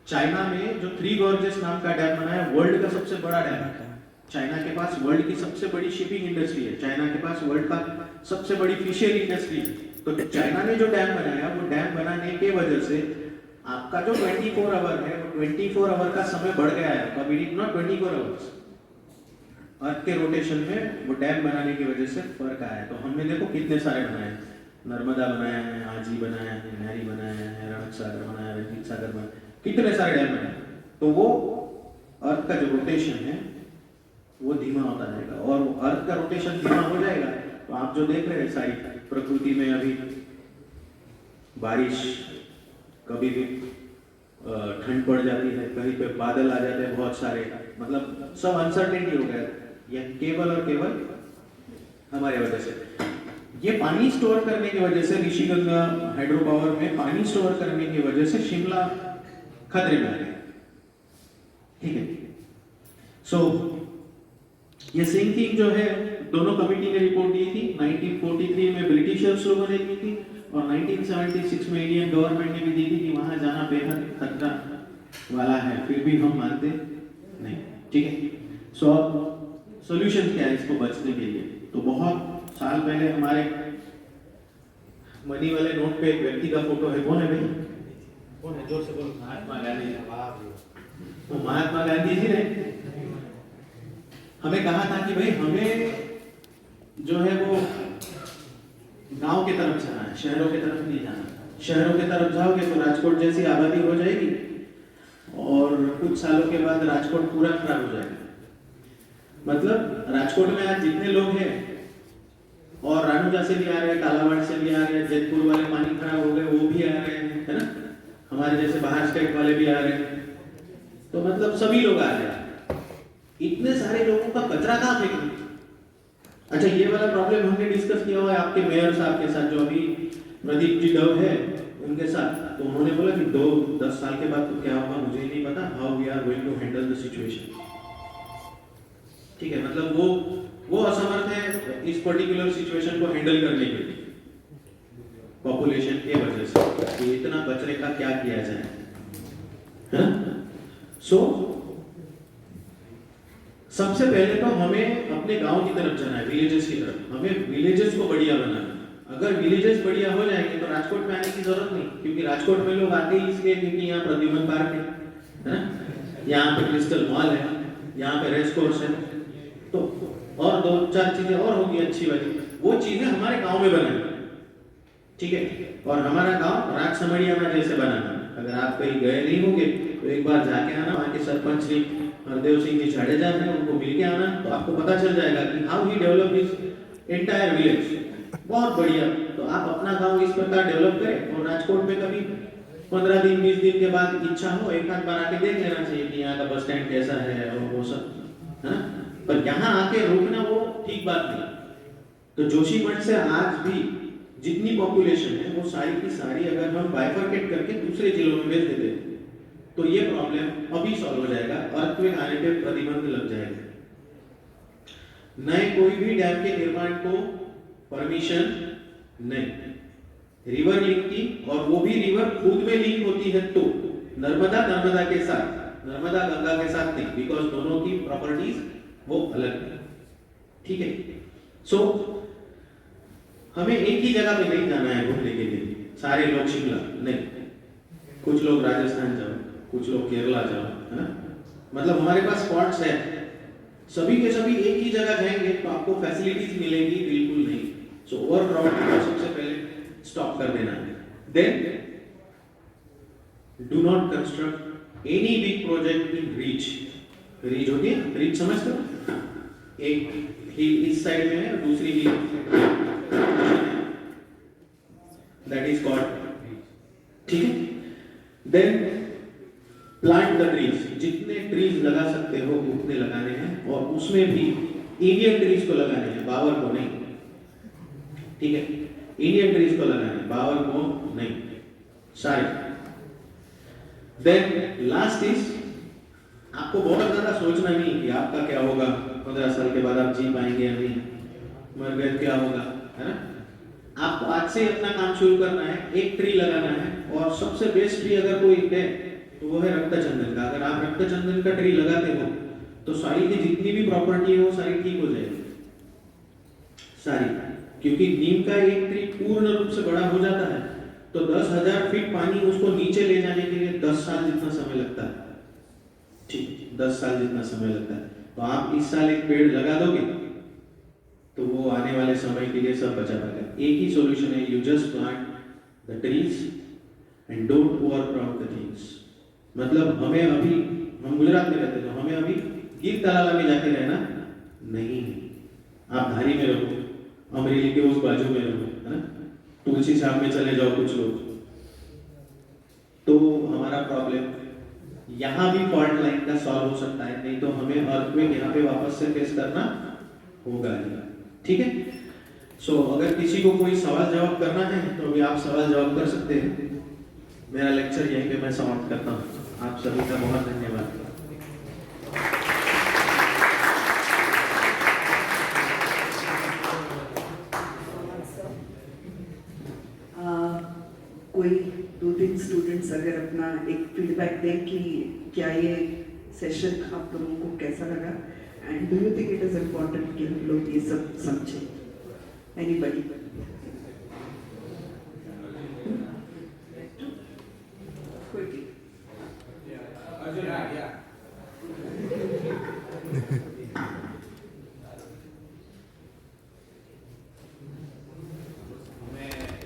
चाइना में जो 3 गॉर्जेस नाम का डैम बनाया, वर्ल्ड का सबसे बड़ा डैम है। चाइना के पास वर्ल्ड की सबसे बड़ी शिपिंग इंडस्ट्री है, चाइना के पास वर्ल्ड का सबसे बड़ी फिशरी इंडस्ट्री है। तो चाइना ने जो डैम बनाया, वो डैम बनाने के वजह से आपका जो 24 आवर है वो 24 आवर का समय बढ़ गया है, अभी नॉट 24 आवर्स। अर्थ के रोटेशन में वो डैम बनाने की वजह से फर्क आया है। तो हमने देखो कितने सारे बनाए, नर्मदा बनाया है, आजी बनाया है, नहरी बनाया है, रणक सागर बनाया है, रंजीत सागर बनाया, कितने सारे डैम बनाए। तो वो अर्थ का जो रोटेशन है वो धीमा होता जाएगा, और अर्थ का रोटेशन धीमा हो जाएगा तो आप जो देख रहे हैं सारी प्रकृति में अभी बारिश, कभी भी ठंड पड़ जाती है, कहीं पे बादल आ जाते हैं बहुत सारे, मतलब सब अनसर्टेनिटी हो गया, यह केवल और केवल हमारे वजह से। ये पानी स्टोर करने की वजह से, ऋषिगंगा हाइड्रो पावर में पानी स्टोर करने की वजह से शिमला खतरे में आ गया, ठीक है। सो ये सिंकिंग जो है, दोनों कमिटी ने रिपोर्ट दी थी। 1943 में ब्रिटिशर्स लोगों ने दी थी और 1976 में इंडियन गवर्नमेंट ने भी दी थी कि वहां जाना बेहद खतरा वाला है, फिर भी हम मानते नहीं, ठीक है। सो सॉल्यूशन क्या है इसको बचने के लिए, तो बहुत साल पहले हमारे मनी वाले नोट पे एक व्यक्ति का फोटो है, कौन है भाई, कौन है, जोर से बोलो। महात्मा गांधी। तो महात्मा गांधी जी ने हमें कहा था कि भाई हमें जो है वो गांव की तरफ जाना है, शहरों की तरफ नहीं जाना। शहरों की तरफ जाओगे तो राजकोट जैसी आबादी हो जाएगी और कुछ सालों के बाद राजकोट पूरा खराब हो जाएगा। मतलब राजकोट में आज जितने लोग हैं, और रानूजा से भी आ रहे हैं, कालावाड़ से भी आ रहे हैं, जयपुर वाले पानी खराब हो गए वो भी आ रहे हैं, है ना, हमारे जैसे बाहर स्टेट वाले भी आ रहे हैं, तो मतलब सभी लोग आ रहे हैं। इतने सारे लोगों का कचरा कहाँ फेंकना। अच्छा, ये वाला प्रॉब्लम हमने डिस्कस किया हुआ है आपके मेयर साहब के साथ, जो अभी प्रदीप जी डव है उनके साथ। तो उन्होंने बोला कि 10 साल के बाद तो क्या होगा मुझे नहीं पता, how we are going to handle the situation, ठीक है। मतलब वो असमर्थ है इस पर्टिकुलर सिचुएशन को हैंडल करने के लिए। पॉपुलेशन के वजह से कि इतना कचरे का क्या किया जाए। सो सबसे पहले तो हमें अपने गांव की तरफ जाना है, विलेजेस की तरफ। हमें विलेजेस को बढ़िया बनाना है। अगर विलेजेस बढ़िया हो जाएंगे तो राजकोट में आने की जरूरत नहीं, क्योंकि राजकोट में लोग आते ही इसलिए क्योंकि यहाँ प्रद्युमन पार्क है ना, यहाँ पे क्रिस्टल मॉल है, यहाँ पे रेस कोर्स है, तो और 2-4 चीजें और होगी अच्छी वाली, वो चीजें हमारे गांव में बनानी, ठीक है। और हमारा गांव राजसमड़िया में जैसे बनाना। अगर आप कहीं गए नहीं होंगे तो एक बार जाके आना, वहाँ के सरपंच जी हरदेव सिंह जी जाडेजा हैं, उनको मिल के आना, तो आपको पता चल जाएगा कि how he develop his entire village. बहुत बढ़िया। तो आप अपना गांव इस प्रकार डेवलप करें, और राजकोट में कभी 15 दिन 20 दिन के बाद इच्छा हो एक आध बार आके देख लेना चाहिए कि यहाँ का बस स्टैंड कैसा है और वो सब, है। पर यहाँ आके रोकना वो ठीक बात नहीं। तो जोशीमठ से आज भी जितनी पॉपुलेशन है वो सारी की सारी अगर हम बाइफरकेट करके दूसरे जिलों में भेज देते तो ये प्रॉब्लम अभी सॉल्व हो जाएगा, अर्थक्वेक आने पे प्रतिबंध लग जाएगा। नए कोई भी डैम के निर्माण को परमिशन नहीं, रिवर लिंक की, और वो भी रिवर खुद में लिंक होती है तो नर्मदा के साथ, नर्मदा गंगा के साथ नहीं, बिकॉज दोनों की प्रॉपर्टीज वो अलग है, ठीक है। सो हमें एक ही जगह पे नहीं जाना है घूमने के लिए, सारे लोग शिमला नहीं, कुछ लोग राजस्थान जाओ, कुछ लोग केरला जाओ, है ना। मतलब हमारे पास स्पॉट्स है, सभी के सभी एक ही जगह जाएंगे तो आपको फैसिलिटीज मिलेंगी बिल्कुल नहीं। सो ओवरक्राउडिंग को सबसे पहले स्टॉप कर देना है। Then do not construct any big project in reach. Reach होती है, रीच समझते हो, एक हिल इस साइड में है और दूसरी हिल, दैट इज कॉल्ड, ठीक है। देन प्लांट द ट्रीज, जितने ट्रीज लगा सकते हो उतने लगाने हैं, और उसमें भी इंडियन ट्रीज को लगाने हैं, बावर को नहीं, ठीक है। इंडियन ट्रीज को लगाने हैं, बावर को नहीं, सारे। देन लास्ट इज, आपको बहुत ज्यादा सोचना नहीं कि आपका क्या होगा 15 साल के बाद, आप जी पाएंगे या नहीं, मर गए क्या होगा, है ना। आपको आज से अपना काम शुरू करना है, एक ट्री लगाना है, और सबसे बेस्ट ट्री अगर कोई है तो वो है रक्तचंदन का। अगर आप रक्तचंदन का ट्री लगाते हो तो सारी की जितनी भी प्रॉपर्टी है वो सारी ठीक हो जाएगी, सारी, क्योंकि नीम का एक ट्री पूर्ण रूप से बड़ा हो जाता है तो 10,000 फीट पानी उसको नीचे ले जाने के लिए 10 साल जितना समय लगता है, ठीक, 10 साल जितना समय लगता है। तो आप इस साल एक पेड़ लगा दोगे तो वो आने वाले समय के लिए सब बचा रहेगा। एक ही सॉल्यूशन है, you just plant the trees and don't overcrowd the things. मतलब हमें अभी, हम गुजरात में रहते तो हमें अभी गिर तलाला में जाके रहना नहीं, आप धारी में रहो, अमरेली के उस बाजू में रहो, है ना, तुलसी साहब में चले जाओ कुछ लोग, तो हमारा प्रॉब्लम यहाँ भी फॉल्ट लाइन का सॉल्व हो सकता है, नहीं तो हमें अर्थक्वेक यहाँ पे वापस से फेस करना होगा, ठीक है। सो अगर किसी को कोई सवाल जवाब करना है तो अभी आप सवाल जवाब कर सकते हैं। मेरा लेक्चर यहीं पे मैं समाप्त करता हूँ। आप सभी का बहुत धन्यवाद। कोई 2-3 स्टूडेंट्स अगर अपना एक फीडबैक दें कि क्या ये सेशन आप लोगों को कैसा लगा, and do you think it is important कि हम लोग ये सब समझें? एनीबडी?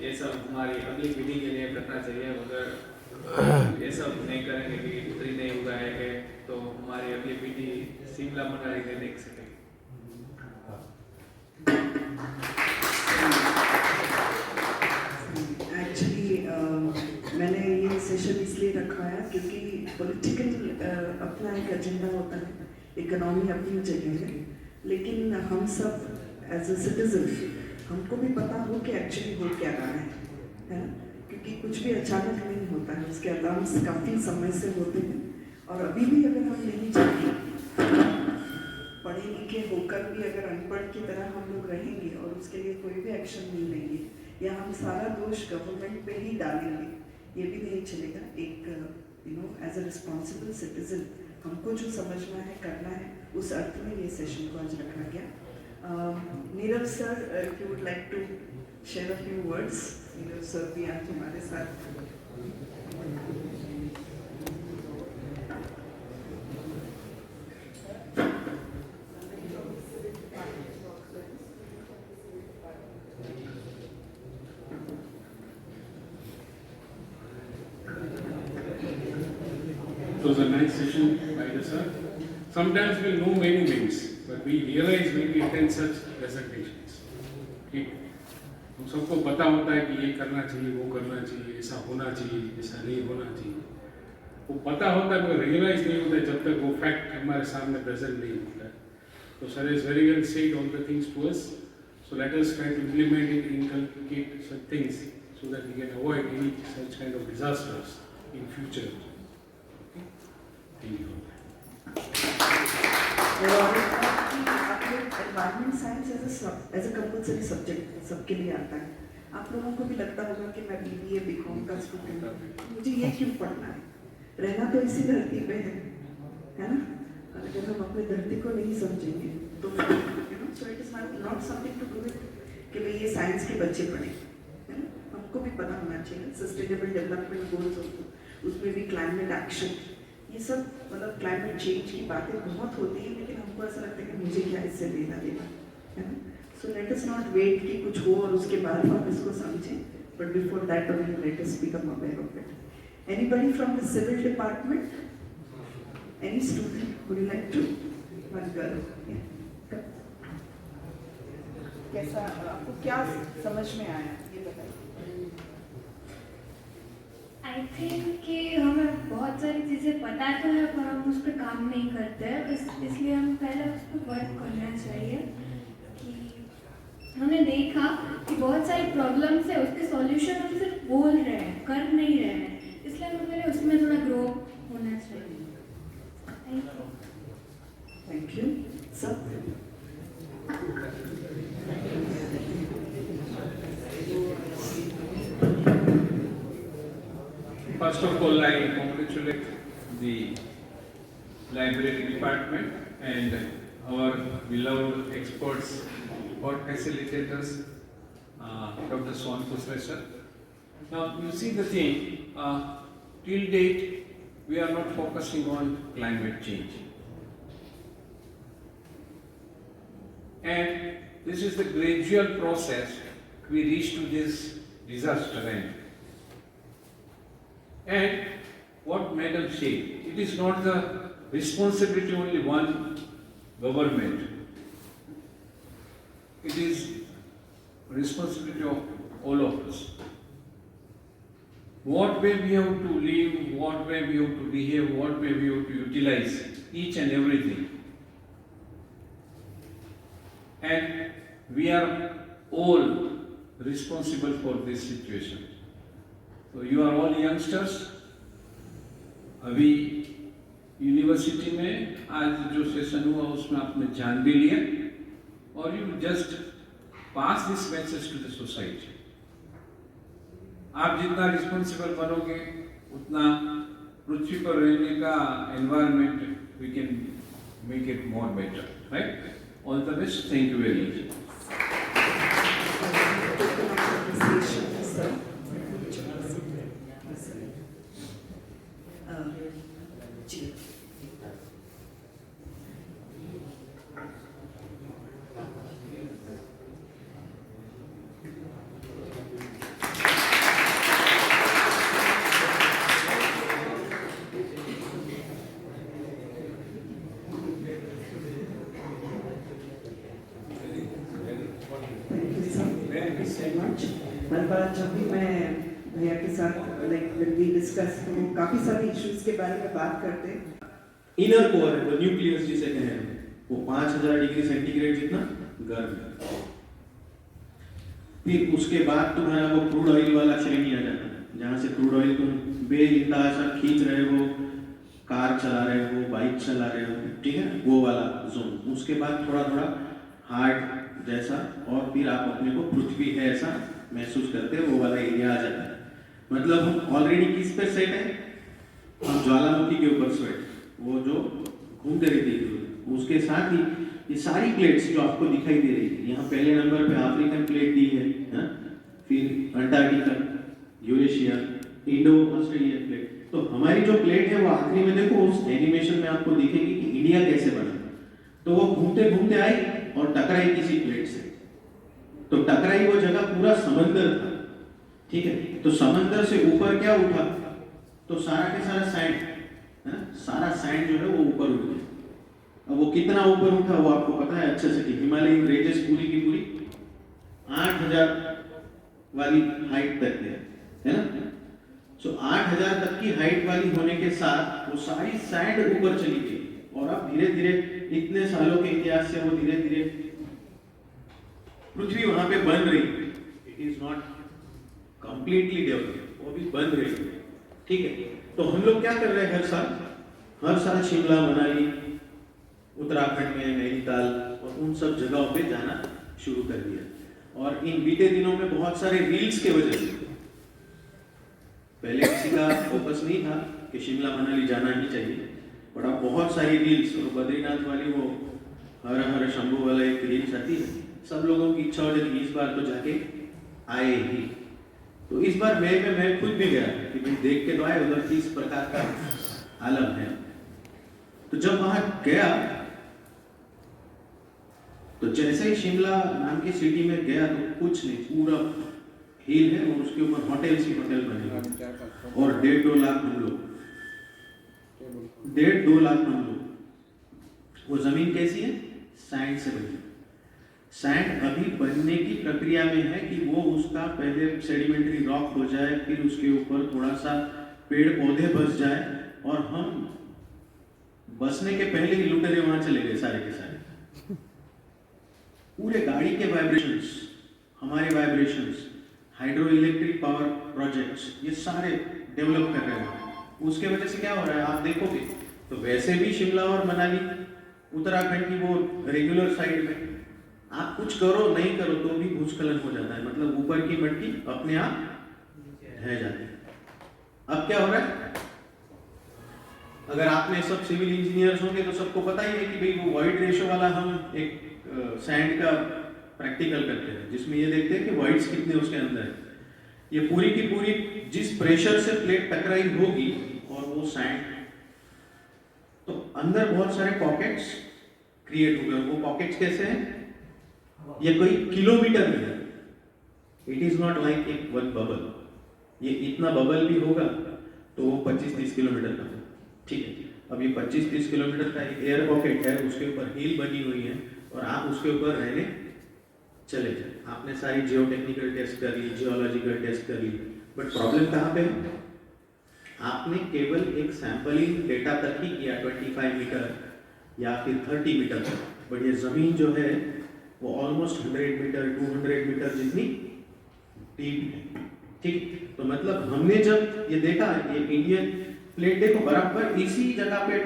ये सब हमारी अगली पीढ़ी के लिए करना चाहिए। अगर ये सब नहीं करेंगे कि ट्री नहीं उगाएंगे तो हमारी अगली पीढ़ी शिमला मनाली नहीं देख सकेगी। एक्चुअली मैंने ये सेशन इसलिए रखा है क्योंकि पॉलिटिकल अपना एक एजेंडा होता है, इकोनॉमी अपनी जगह है, लेकिन हम सब एज अ सिटीजन हमको भी पता हो कि एक्चुअली हो क्या रहा है ना, क्योंकि कुछ भी अचानक नहीं होता है, उसके अलार्म्स काफ़ी समय से होते हैं। और अभी भी अगर हम नहीं जाएंगे, पढ़े लिखे होकर भी अगर अनपढ़ की तरह हम लोग रहेंगे और उसके लिए कोई भी एक्शन नहीं लेंगे, या हम सारा दोष गवर्नमेंट पे ही डालेंगे, ये भी नहीं चलेगा। एक एज अ रिस्पॉन्सिबल सिटीजन हमको जो समझना है, करना है, उस अर्थ में ये सेशन को आज रखा गया। Nirav sir, if you would like to share a few words. Nirav sir भी आज हमारे साथ। It was a nice session by the sir. Sometimes we know many things, but we realize when we attend such presentations. ठीक, हम सबको पता होता है कि ये करना चाहिए, वो करना चाहिए, ऐसा होना चाहिए, ऐसा नहीं होना चाहिए। वो पता होता है मगर रियलाइज नहीं होता है जब तक वो फैक्ट हमारे सामने प्रेजेंट नहीं होता है। So sir has very well said all the things to us. So let us try to implement it, inculcate such things so that we can avoid any such kind of disasters in future. Thank you. Environment science as a compulsory subject सबके लिए आता है। आप लोगों को भी लगता होगा कि मैं BBA BCom का स्टूडेंट हूँ, मुझे ये क्यों पढ़ना है? रहना तो इसी धरती पे है ना? अगर हम अपने धरती को नहीं समझेंगे तो so it is not something to do with कि भाई ये साइंस के बच्चे पढ़े, है ना? हमको भी पता होना चाहिए सस्टेनेबल डेवलपमेंट गोल्स, उसमें भी क्लाइमेट एक्शन, ये सब मतलब क्लाइमेट चेंज की बातें बहुत होती हैं, लेकिन हमको ऐसा लगता है कि मुझे क्या इससे लेना देना, है ना? So let us not wait कि कुछ हो और उसके बाद हम इसको समझें, but before that only let us become aware of it. Anybody from the civil department, any student would you like to? One girl, कैसा आपको क्या समझ में आया ये बताइए। आई थिंक कि हमें बहुत सारी चीज़ें पता तो है पर हम उस पर काम नहीं करते हैं, इसलिए हम पहले उस पर वर्क करना चाहिए। कि हमने देखा कि बहुत सारी प्रॉब्लम्स है, उसके सॉल्यूशन हम सिर्फ बोल रहे हैं, कर नहीं रहे हैं, इसलिए हमें पहले उसमें थोड़ा ग्रो होना चाहिए। थैंक यू सब। First of all, I congratulate the library department and our beloved experts or facilitators, Dr. Swan Kusre sir. Now, you see the thing, till date, we are not focusing on climate change. And this is the gradual process we reach to this disaster end. And what made us shape? It is not the responsibility only one government. It is responsibility of all of us. What way we have to live, what way we have to behave, what way we have to utilize each and everything. And we are all responsible for this situation. So you are all youngsters. अभी university में आज जो session हुआ उसमें आपने जान भी लिया और you just pass this message to the society. आप जितना रिस्पॉन्सिबल बनोगे उतना पृथ्वी पर रहने का environment we can make it more better, right? All the best, thank you very much. हर बार जब भी मैं भैया के साथ डिस्कस तो काफी सारे इश्यूज के बारे में बात करते हैं। इनर कोर है, न्यूक्लियस जिसे कह रहे हैं, वो 5000 डिग्री सेंटीग्रेड जितना गर्म है। फिर उसके बाद तुम्हारा वो क्रूड ऑयल वाला श्रेणी आ जाता है, जहाँ से क्रूड ऑयल तुम बेइंतहा सा खींच रहे हो, कार चला रहे हो, बाइक चला रहे हो, ठीक है, वो वाला जोन। उसके बाद थोड़ा थोड़ा हार्ड जैसा, और फिर आप अपने को पृथ्वी है ऐसा महसूस करते हैं, वो वाला एरिया आ जाता है। मतलब हम ऑलरेडी किस पे सेट है, हम ज्वालामुखी के ऊपर सेट, वो जो घूमते रहती है, उसके साथ ही ये सारी प्लेट्स जो आपको दिखाई दे रही है, यहाँ पहले नंबर पे अफ्रीकन प्लेट दी है, हाँ? फिर Antarctica, Eurasia, Indo Australian plate. तो हमारी जो प्लेट है वो आखिरी में देखो उस एनिमेशन में आपको दिखेगी कि इंडिया कैसे बना। तो वो घूमते घूमते आई और टकराई किसी प्लेट से, तो टकराई वो जगह पूरा समंदर था, ठीक है। तो समंदर से ऊपर क्या उठा, तो सारा के सारा सैंड, है ना, सारा सैंड जो है वो ऊपर उठ गया। अब वो कितना ऊपर उठा वो आपको पता है अच्छे से कि हिमालयन रेंजेस पूरी की पूरी 8000 वाली हाइट तक है ना। सो 8000 तक की हाइट वाली होने के साथ वो सारी सैंड ऊपर चली गई, और अब धीरे धीरे इतने सालों के इतिहास से वो धीरे धीरे पृथ्वी वहां पे बन रही है। It is not completely develop, वो भी बन रही है, ठीक है। तो हम लोग क्या कर रहे हैं, हर साल शिमला, मनाली, उत्तराखंड में नैनीताल और उन सब जगहों पे जाना शुरू कर दिया। और इन बीते दिनों में बहुत सारे रील्स के वजह से, पहले किसी का फोकस नहीं था कि शिमला मनाली जाना ही चाहिए, पर अब बहुत सारी रील्स, और बद्रीनाथ वाली वो हर हर शंभू वाला एक रील्स आती है, सब लोगों की इच्छा हो जाती है इस बार तो जाके आए ही। तो इस बार मैं खुद भी गया कि भाई देख के तो आए उधर किस प्रकार का आलम है। तो जब वहां गया तो जैसे ही शिमला नाम की सिटी में गया तो कुछ नहीं, पूरा हिल है और उसके ऊपर होटल्स ही होटल बने हुए, और 1.5-2 लाख हम लोग, 1.5-2 लाख हम लोग। वो जमीन कैसी है, सैंड से बनी। सैंड अभी बनने की प्रक्रिया में है कि वो उसका पहले सेडिमेंट्री रॉक हो जाए, फिर उसके ऊपर थोड़ा सा पेड़ पौधे बस जाए, और हम बसने के पहले ही लुटेरे वहां चले गए सारे के सारे। पूरे गाड़ी के वाइब्रेशंस, हमारे vibrations, hydro electric power projects, ये सारे डेवलप कर रहे हैं। उसके वजह से क्या हो रहा है आप देखोगे तो वैसे भी शिमला और मनाली उत्तराखंड की वो रेगुलर साइड में आप कुछ करो नहीं करो तो भी भूस्खलन हो जाता है, मतलब ऊपर की मिट्टी अपने आप ढह जाती है। अब क्या हो रहा है, अगर आपने सब सिविल इंजीनियर्स होंगे तो सबको पता ही है कि भाई वो वॉइड रेशो वाला हम एक सैंड का प्रैक्टिकल करते हैं, जिसमें ये देखते हैं कि वॉइड्स कितने उसके अंदर है। ये पूरी की पूरी जिस प्रेशर से प्लेट टकराई होगी और वो सैंड, तो अंदर बहुत सारे पॉकेट्स क्रिएट हो गए। वो पॉकेट्स कैसे हैं, ये कोई किलोमीटर में है, इट इज नॉट लाइक एक वन बबल। ये इतना बबल भी होगा तो वो 25-30 किलोमीटर का है, ठीक है। अब ये 25-30 किलोमीटर का एक एयर पॉकेट है, उसके ऊपर हिल बनी हुई है और आप उसके ऊपर रहने चले जाए। आपने सारी जियो टेक्निकल टेस्ट कर ली, जियोलॉजिकल टेस्ट कर ली, बट प्रॉब्लम कहाँ पे है, आपने केवल एक सैंपलिंग डेटा तक ही किया 25 मीटर या फिर 30 मीटर तक, बट ये जमीन जो है वो ऑलमोस्ट 100 मीटर 200 मीटर जितनी डीप है, ठीक। तो मतलब हमने जब ये देखा, ये इंडियन प्लेट देखो बराबर इसी जगह पे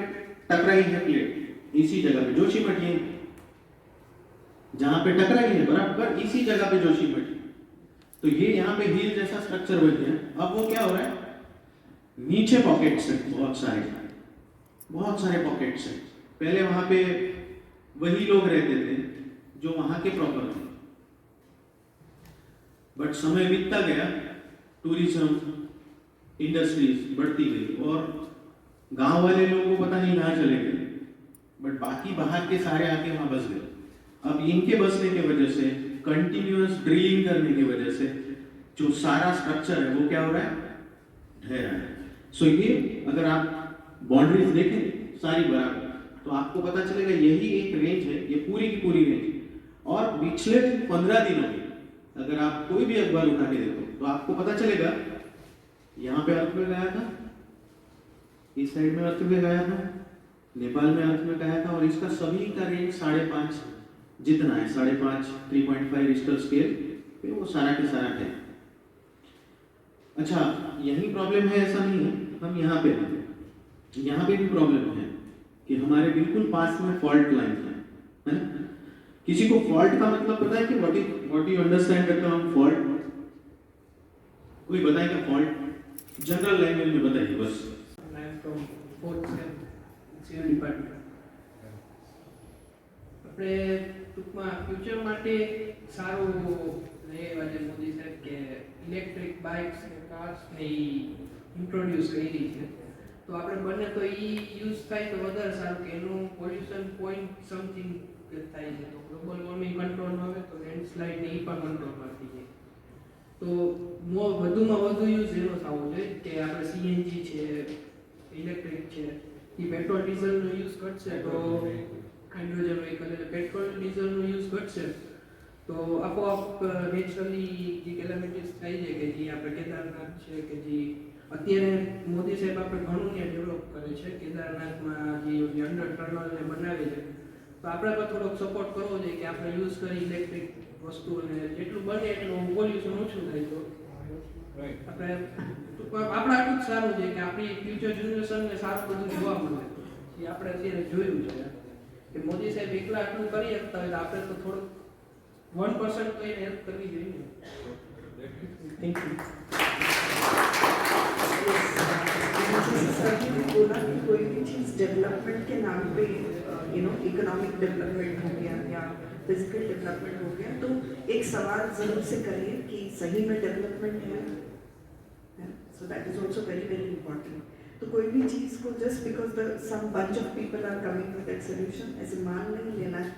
टकराई है प्लेट, इसी जगह पे जोशीमठ, ये जहां पे टकराई है बराबर इसी जगह पे जोशीमठ, तो ये यहाँ पे हिल जैसा स्ट्रक्चर बन गया। अब वो क्या हो रहा है, नीचे पॉकेट्स है, बहुत सारे पॉकेट्स है। पहले वहां पे वही लोग रहते थे जो वहां के प्रॉपर थे, बट समय बीतता गया, टूरिज्म इंडस्ट्रीज बढ़ती गई और गांव वाले लोगों को पता नहीं कहां चले गए, बट बाकी बाहर के सारे आके वहां बस गए। अब इनके बसने की वजह से, कंटिन्यूअस ड्रिलिंग करने की वजह से जो सारा स्ट्रक्चर है वो क्या हो रहा है, ढह रहा है। सो ये अगर आप बाउंड्रीज देखें सारी बराबर, तो आपको पता चलेगा यही एक रेंज है, ये पूरी की पूरी रेंज। और पिछले 15 दिनों में अगर आप कोई भी अखबार उठा के देखो तो आपको पता चलेगा यहाँ पे अर्थक्वेक आया था, इस साइड में अर्थक्वेक आया था, नेपाल में अर्थक्वेक आया था, और इसका सभी का रेंज 5.5 जितना है, 5.5 3.5 रिक्टर स्केल पे वो सारा के सारा है। अच्छा, यही प्रॉब्लम है ऐसा नहीं है, हम यहाँ पे भी प्रॉब्लम है कि हमारे बिल्कुल पास में फॉल्ट लाइन है। किसी को फॉल्ट का मतलब पता है कि what you understand the term fault, कोई बताएगा फॉल्ट, जनरल लैंग्वेज में बताइए बस। I am from fourth sem, CA department. આપણે ટૂંકમાં ફ્યુચર માટે સારું લઈ આવ્યા છે મોદી સાહેબ કે ઇલેક્ટ્રિક બાઇક્સ ને કાર્સ ને એ ઇન્ટ્રોડ્યુસ કરી છે. તો આપણે બંને તો એ યુઝ થાય તો વધારે સારું કે એનું પોલ્યુશન 0.something થાય છે. તો ગ્લોબલ વોર્મિંગ કંટ્રોલમાં આવે તો લેન્ડસ્લાઇડ ને એ પણ કંટ્રોલમાં થઈ જાય. તો વધુમાં વધુ યુઝ એનો થવો જોઈએ કે આપણે સીએનજી છે, ઇલેક્ટ્રિક છે, એ પેટ્રોલ ડીઝલનો યુઝ કરશે તો હાઇડ્રોજન વ્હીકલ એટલે પેટ્રોલ ડીઝલનો યુઝ કરશે તો આપોઆપ નેચરલી જે કેલામિટીઝ થાય છે કે જે આપણે કેદારનાથ છે કે જે અત્યારે મોદી સાહેબ આપણે ઘણું ત્યાં ડેવલપ કરે છે કેદારનાથમાં જે અંડર ટનલ ને બનાવે છે તો આપણે પણ થોડોક સપોર્ટ કરવો જોઈએ કે આપણે યુઝ કરી ઇલેક્ટ્રિક વસ્તુઓને જેટલું બને એટલું પોલ્યુશન ઓછું થાય તો આપણે આપણા આટલું જ સારું છે કે આપણી ફ્યુચર જનરેશનને સારું બધું જોવા મળે એ આપણે અત્યારે જોયું છે કે મોદી સાહેબ એકલા આટલું કરી શકતા હોય તો આપણે તો થોડુંક 1% તો એને હેલ્પ કરવી જોઈએ. Thank you. सर ने बोला कि कोई भी चीज़ डेवलपमेंट के नाम पे इकोनॉमिक डेवलपमेंट हो गया या फिजिकल डेवलपमेंट हो गया तो एक सवाल जरूर से करिए कि सही में डेवलपमेंट है. So that is also very very important. तो कोई भी चीज़ को just because some bunch of people are coming with that solution ऐसे मान नहीं लेना है.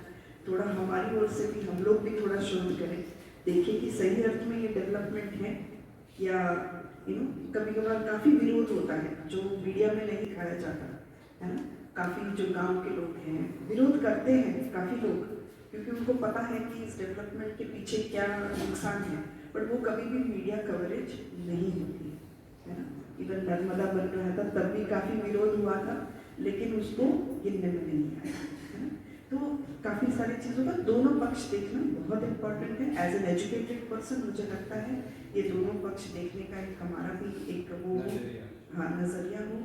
थोड़ा हमारी ओर से भी हम लोग भी थोड़ा शोध करें, देखिए कि सही अर्थ में ये डेवलपमेंट है या कभी कभार काफ़ी विरोध होता है जो मीडिया में नहीं दिखाया जाता है ना. काफ़ी जो गांव के लोग हैं विरोध करते हैं काफ़ी लोग क्योंकि उनको पता है कि इस डेवलपमेंट के पीछे क्या नुकसान है बट वो कभी भी मीडिया कवरेज नहीं होती है ना. इवन नर्मदा बन रहा था तब भी काफ़ी विरोध हुआ था लेकिन उसको गिनने में नहीं आया है ना. तो काफ़ी सारी चीज़ों का दोनों पक्ष देखना बहुत इम्पोर्टेंट है. एज एन एजुकेटेड पर्सन मुझे लगता है ये दोनों पक्ष देखने का एक हमारा भी एक वो हाँ नज़रिया हो.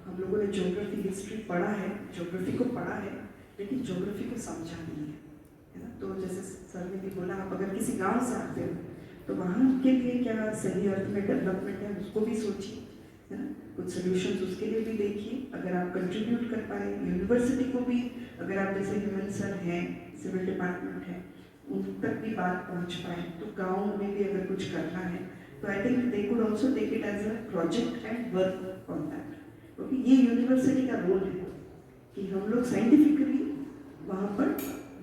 हम लोगों ने ज्योग्राफी हिस्ट्री पढ़ा है, ज्योग्राफी को पढ़ा है लेकिन ज्योग्राफी को समझा नहीं है ना. तो जैसे सर ने भी बोला आप अगर किसी गांव से आते हो तो वहाँ के लिए क्या सही अर्थ में डेवलपमेंट है उसको भी सोचिए है ना. कुछ सोल्यूशंस उसके लिए भी देखिए. अगर आप कंट्रीब्यूट कर पाए यूनिवर्सिटी को भी अगर आप जैसे ह्यूमन सर हैं सिविल डिपार्टमेंट है उन तक भी बात पहुँच पाए तो गाँव में भी अगर कुछ करना है तो I think they could also take it as a project and work on that. क्योंकि ये यूनिवर्सिटी का रोल है कि हम लोग साइंटिफिकली वहाँ पर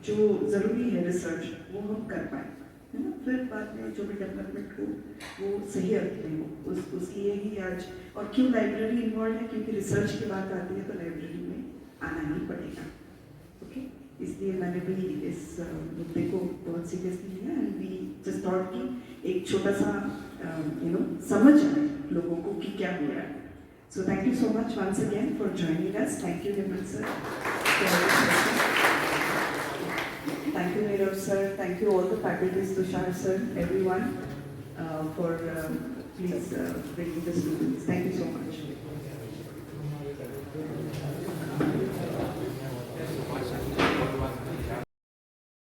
जो ज़रूरी है रिसर्च वो हम कर पाए है ना. फिर बाद में जो भी डेवलपमेंट हो वो सही अर्थ में हो उसकी यही आज. और क्यों लाइब्रेरी इन्वॉल्व है क्योंकि रिसर्च की बात आती है तो लाइब्रेरी में आना ही पड़ेगा. ओके इसलिए मैंने भी इस मुद्दे को बहुत सीरियसली लिया एंड वी जस्ट थॉट कि एक छोटा सा समझ आए लोगों को कि क्या हो रहा है. So thank you so much once again for joining us. Thank you, Vimal sir. Thank you, Nirav sir. Thank you all the faculties, Tushar sir, everyone, for please bringing the students. Thank you so much.